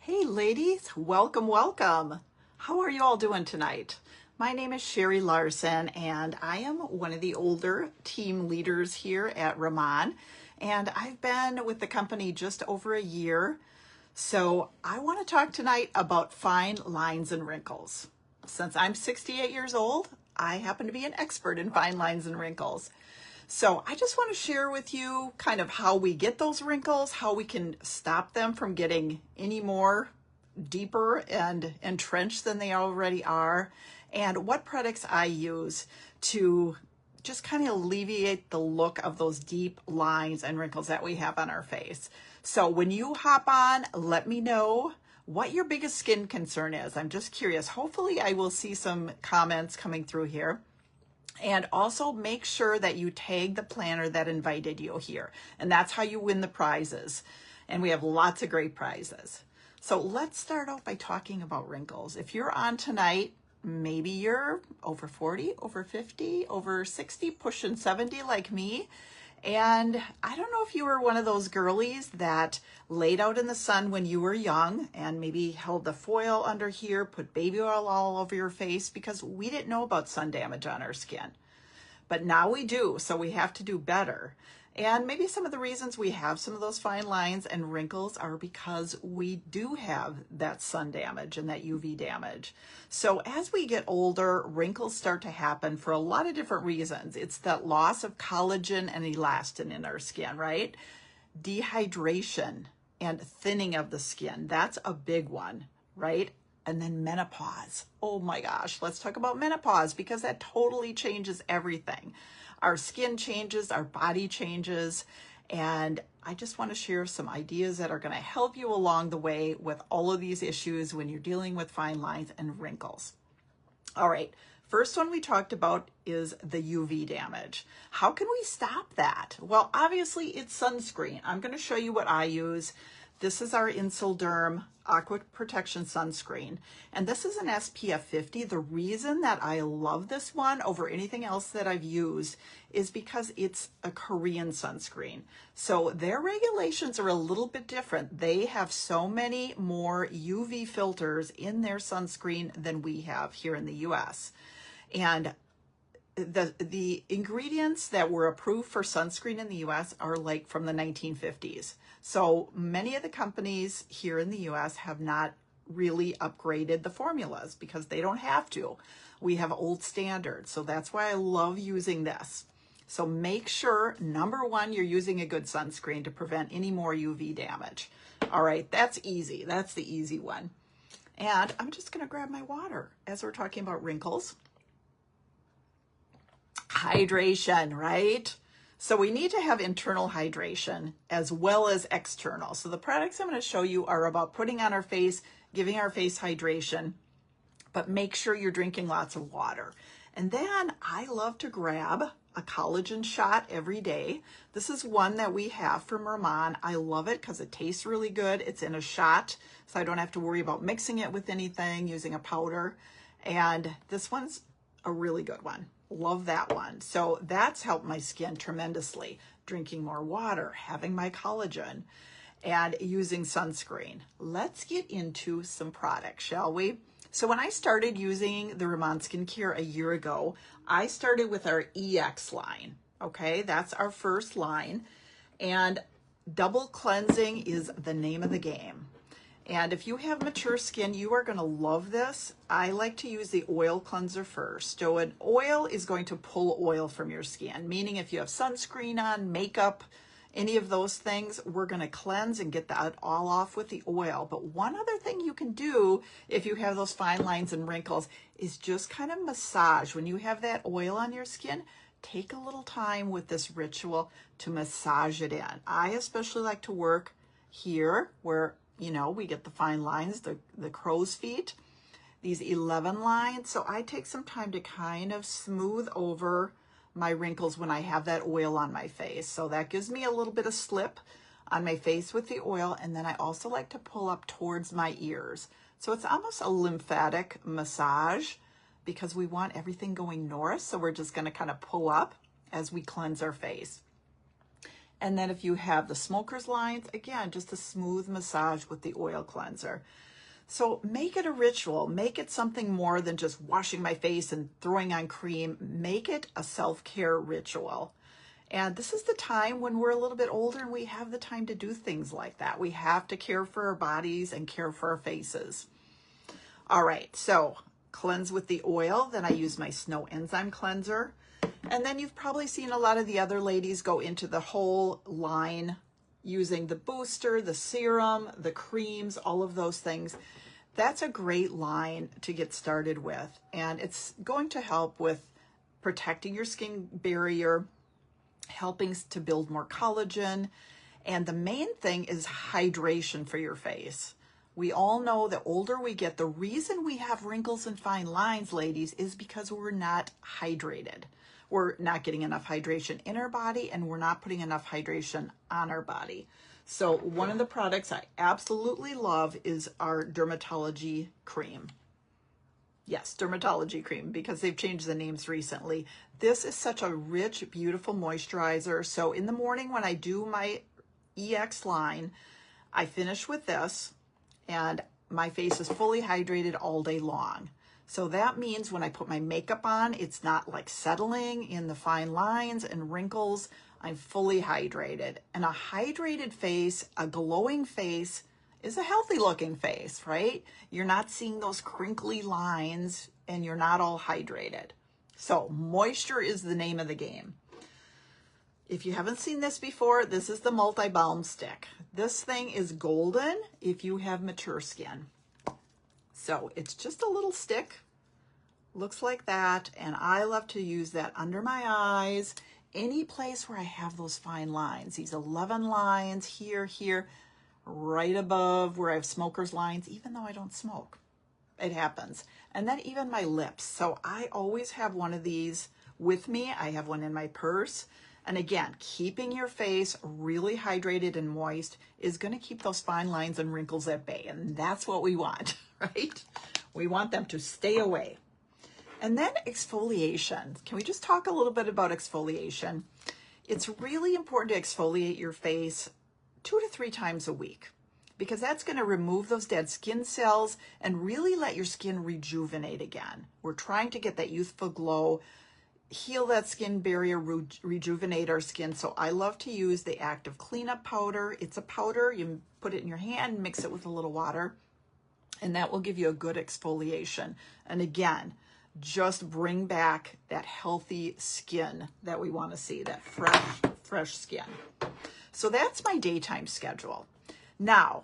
Hey ladies, welcome, welcome. How are you all doing tonight? My name is Sherry Larson and I am one of the older team leaders here at Riman, and I've been with the company just over a year. So I want to talk tonight about fine lines and wrinkles. Since I'm 68 years old, I happen to be an expert in fine lines and wrinkles. So I just want to share with you kind of how we get those wrinkles, how we can stop them from getting any more deeper and entrenched than they already are, and what products I use to just kind of alleviate the look of those deep lines and wrinkles that we have on our face. So when you hop on, let me know what your biggest skin concern is. I'm just curious. Hopefully I will see some comments coming through here. And also make sure that you tag the planner that invited you here. And that's how you win the prizes. And we have lots of great prizes. So let's start off by talking about wrinkles. If you're on tonight, maybe you're over 40, over 50, over 60, pushing 70 like me. And I don't know if you were one of those girlies that laid out in the sun when you were young and maybe held the foil under here, put baby oil all over your face, because we didn't know about sun damage on our skin. But now we do, so we have to do better. And maybe some of the reasons we have some of those fine lines and wrinkles are because we do have that sun damage and that UV damage. So as we get older, wrinkles start to happen for a lot of different reasons. It's that loss of collagen and elastin in our skin, right? Dehydration and thinning of the skin, that's a big one, right? And then menopause. Oh my gosh, let's talk about menopause because that totally changes everything. Our skin changes, our body changes, and I just want to share some ideas that are going to help you along the way with all of these issues when you're dealing with fine lines and wrinkles. All right, first one we talked about is the UV damage. How can we stop that? Well, obviously it's sunscreen. I'm going to show you what I use. This is our Insulderm Aqua Protection Sunscreen, and this is an SPF 50. The reason that I love this one over anything else that I've used is because it's a Korean sunscreen. So their regulations are a little bit different. They have so many more UV filters in their sunscreen than we have here in the US. And the ingredients that were approved for sunscreen in the US are like from the 1950s. So many of the companies here in the US have not really upgraded the formulas because they don't have to. We have old standards. So that's why I love using this. So make sure, number one, you're using a good sunscreen to prevent any more UV damage. All right, that's easy. That's the easy one. And I'm just going to grab my water as we're talking about wrinkles. Hydration, right? So we need to have internal hydration as well as external. So the products I'm going to show you are about putting on our face, giving our face hydration, but make sure you're drinking lots of water. And then I love to grab a collagen shot every day. This is one that we have from Riman. I love it because it tastes really good. It's in a shot, so I don't have to worry about mixing it with anything, using a powder. And this one's a really good one. Love that one. So that's helped my skin tremendously. Drinking more water, having my collagen, and using sunscreen. Let's get into some products, shall we? So when I started using the Riman skincare a year ago, I started with our EX line. Okay, that's our first line. And double cleansing is the name of the game. And if you have mature skin, you are going to love this. I like to use the oil cleanser first. So an oil is going to pull oil from your skin, meaning if you have sunscreen on, makeup, any of those things, we're going to cleanse and get that all off with the oil. But one other thing you can do if you have those fine lines and wrinkles is just kind of massage. When you have that oil on your skin, take a little time with this ritual to massage it in. I especially like to work here where we get the fine lines, the crow's feet, these 11 lines. So I take some time to kind of smooth over my wrinkles when I have that oil on my face. So that gives me a little bit of slip on my face with the oil. And then I also like to pull up towards my ears. So it's almost a lymphatic massage because we want everything going north. So we're just going to kind of pull up as we cleanse our face. And then if you have the smoker's lines, again, just a smooth massage with the oil cleanser. So make it a ritual. Make it something more than just washing my face and throwing on cream. Make it a self-care ritual. And this is the time when we're a little bit older and we have the time to do things like that. We have to care for our bodies and care for our faces. All right, so cleanse with the oil. Then I use my Snow Enzyme Cleanser. And then you've probably seen a lot of the other ladies go into the whole line using the booster, the serum, the creams, all of those things. That's a great line to get started with. And it's going to help with protecting your skin barrier, helping to build more collagen. And the main thing is hydration for your face. We all know the older we get, the reason we have wrinkles and fine lines, ladies, is because we're not hydrated. We're not getting enough hydration in our body, and we're not putting enough hydration on our body. So one of the products I absolutely love is our dermatology cream. Yes, dermatology cream, because they've changed the names recently. This is such a rich, beautiful moisturizer. So in the morning when I do my EX line, I finish with this, and my face is fully hydrated all day long. So that means when I put my makeup on, it's not like settling in the fine lines and wrinkles. I'm fully hydrated. And a hydrated face, a glowing face, is a healthy looking face, right? You're not seeing those crinkly lines and you're not all hydrated. So moisture is the name of the game. If you haven't seen this before, this is the multi-balm stick. This thing is golden if you have mature skin. So it's just a little stick, looks like that, and I love to use that under my eyes, any place where I have those fine lines, these 11 lines here, right above where I have smoker's lines, even though I don't smoke. It happens. And then even my lips. So I always have one of these with me. I have one in my purse. And again, keeping your face really hydrated and moist is going to keep those fine lines and wrinkles at bay. And that's what we want, right? We want them to stay away. And then exfoliation. Can we just talk a little bit about exfoliation? It's really important to exfoliate your face 2 to 3 times a week, because that's going to remove those dead skin cells and really let your skin rejuvenate again. We're trying to get that youthful glow, heal that skin barrier, rejuvenate our skin. So I love to use the Active Cleanup Powder. It's a powder. You put it in your hand, mix it with a little water, and that will give you a good exfoliation. And again, just bring back that healthy skin that we want to see, that fresh skin. So that's my daytime schedule. Now,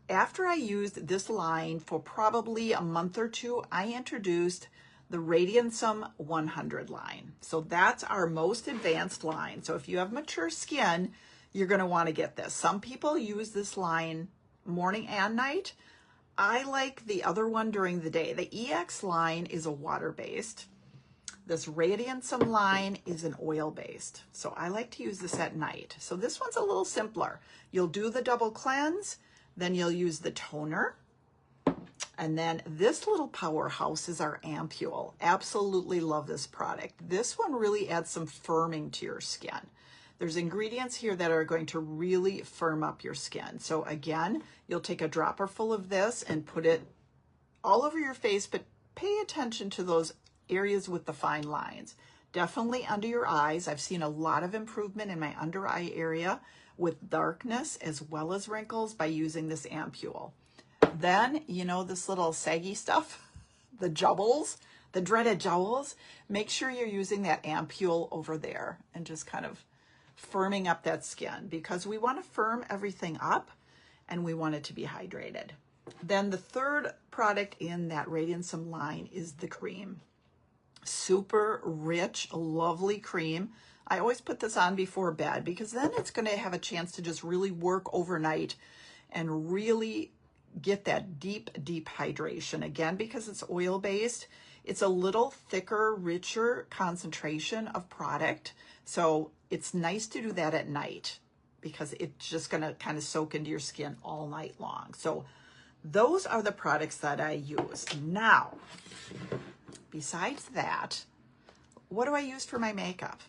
after I used this line for probably a month or 2, I introduced the Radiantsum 100 line. So that's our most advanced line. So if you have mature skin, you're going to want to get this. Some people use this line morning and night. I like the other one during the day. The EX line is a water-based. This Radiantsum line is an oil-based. So I like to use this at night. So this one's a little simpler. You'll do the double cleanse, then you'll use the toner. And then this little powerhouse is our ampule. Absolutely love this product. This one really adds some firming to your skin. There's ingredients here that are going to really firm up your skin. So again, you'll take a dropper full of this and put it all over your face, but pay attention to those areas with the fine lines. Definitely under your eyes. I've seen a lot of improvement in my under eye area with darkness as well as wrinkles by using this ampule. Then, you know, this little saggy stuff, the jowls, the dreaded jowls, make sure you're using that ampule over there and just kind of firming up that skin, because we want to firm everything up and we want it to be hydrated. Then the third product in that Radiantsum line is the cream. Super rich, lovely cream. I always put this on before bed because then it's going to have a chance to just really work overnight and really get that deep hydration. Again, because it's oil-based, it's a little thicker, richer concentration of product. So it's nice to do that at night because it's just going to kind of soak into your skin all night long. So those are the products that I use. Now, besides that, what do I use for my makeup?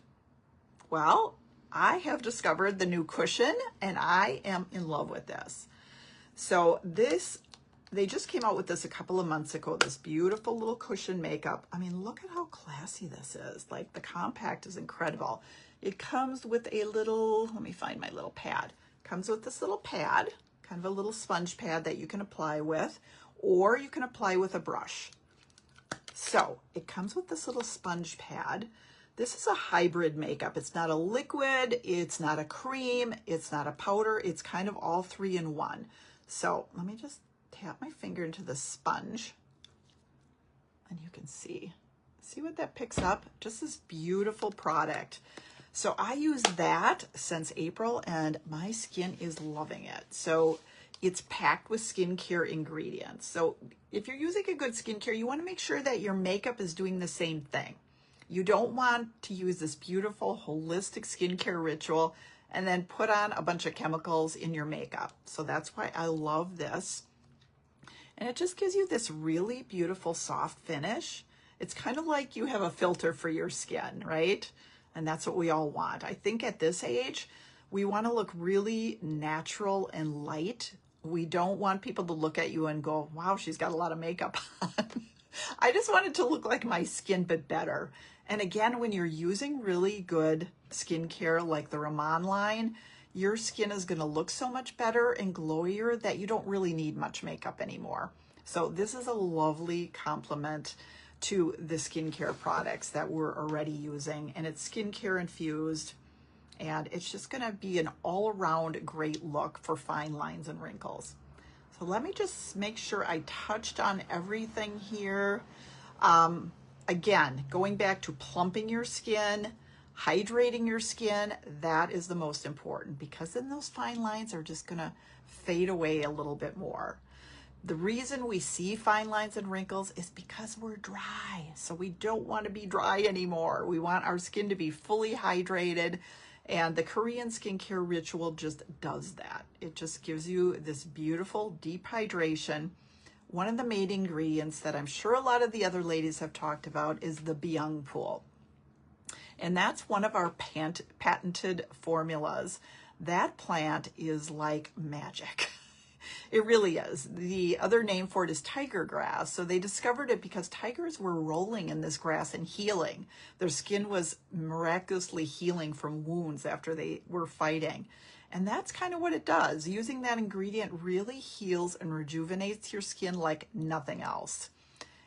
Well, I have discovered the new cushion and I am in love with this. So this, they just came out with this a couple of months ago, this beautiful little cushion makeup. I mean, look at how classy this is. Like the compact is incredible. It comes with a little, let me find my little pad. Comes with this little pad, kind of a little sponge pad that you can apply with, or you can apply with a brush. So it comes with this little sponge pad. This is a hybrid makeup. It's not a liquid, it's not a cream, it's not a powder, it's kind of all three in one. So let me just tap my finger into the sponge and you can see what that picks up? Just this beautiful product. So I use that since April and my skin is loving it. So it's packed with skincare ingredients. So if you're using a good skincare, you want to make sure that your makeup is doing the same thing. You don't want to use this beautiful holistic skincare ritual and then put on a bunch of chemicals in your makeup. So that's why I love this. And it just gives you this really beautiful soft finish. It's kind of like you have a filter for your skin, right? And that's what we all want. I think at this age, we want to look really natural and light. We don't want people to look at you and go, wow, she's got a lot of makeup on. I just want it to look like my skin, but better. And again, when you're using really good skincare like the Riman line, your skin is going to look so much better and glowier that you don't really need much makeup anymore. So this is a lovely complement to the skincare products that we're already using, and it's skincare infused, and it's just going to be an all-around great look for fine lines and wrinkles. So let me just make sure I touched on everything here. Again, going back to plumping your skin, hydrating your skin, that is the most important, because then those fine lines are just going to fade away a little bit more. The reason we see fine lines and wrinkles is because we're dry. So we don't want to be dry anymore. We want our skin to be fully hydrated. And the Korean skincare ritual just does that. It just gives you this beautiful deep hydration. One of the main ingredients that I'm sure a lot of the other ladies have talked about is the Byung Pool. And that's one of our patented formulas. That plant is like magic. It really is. The other name for it is tiger grass. So they discovered it because tigers were rolling in this grass and healing. Their skin was miraculously healing from wounds after they were fighting. And that's kind of what it does. Using that ingredient really heals and rejuvenates your skin like nothing else.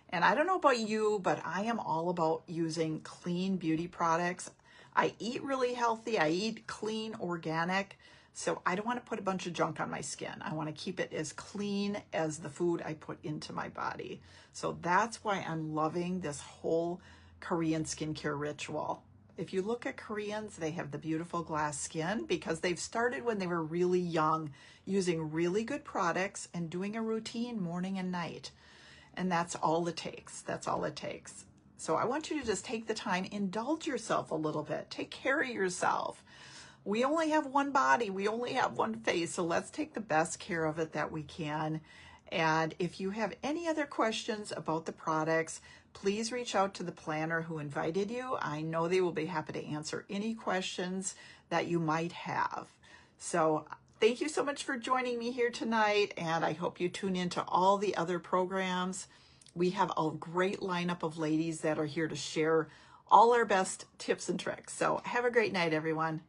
And I don't know about you, but I am all about using clean beauty products. I eat really healthy. I eat clean, organic. So I don't want to put a bunch of junk on my skin. I want to keep it as clean as the food I put into my body. So that's why I'm loving this whole Korean skincare ritual. If you look at Koreans, they have the beautiful glass skin because they've started when they were really young, using really good products and doing a routine morning and night. And that's all it takes. That's all it takes. So I want you to just take the time, indulge yourself a little bit, take care of yourself. We only have one body, we only have one face, so let's take the best care of it that we can. And if you have any other questions about the products, please reach out to the planner who invited you. I know they will be happy to answer any questions that you might have. So thank you so much for joining me here tonight, and I hope you tune into all the other programs. We have a great lineup of ladies that are here to share all our best tips and tricks. So have a great night, everyone.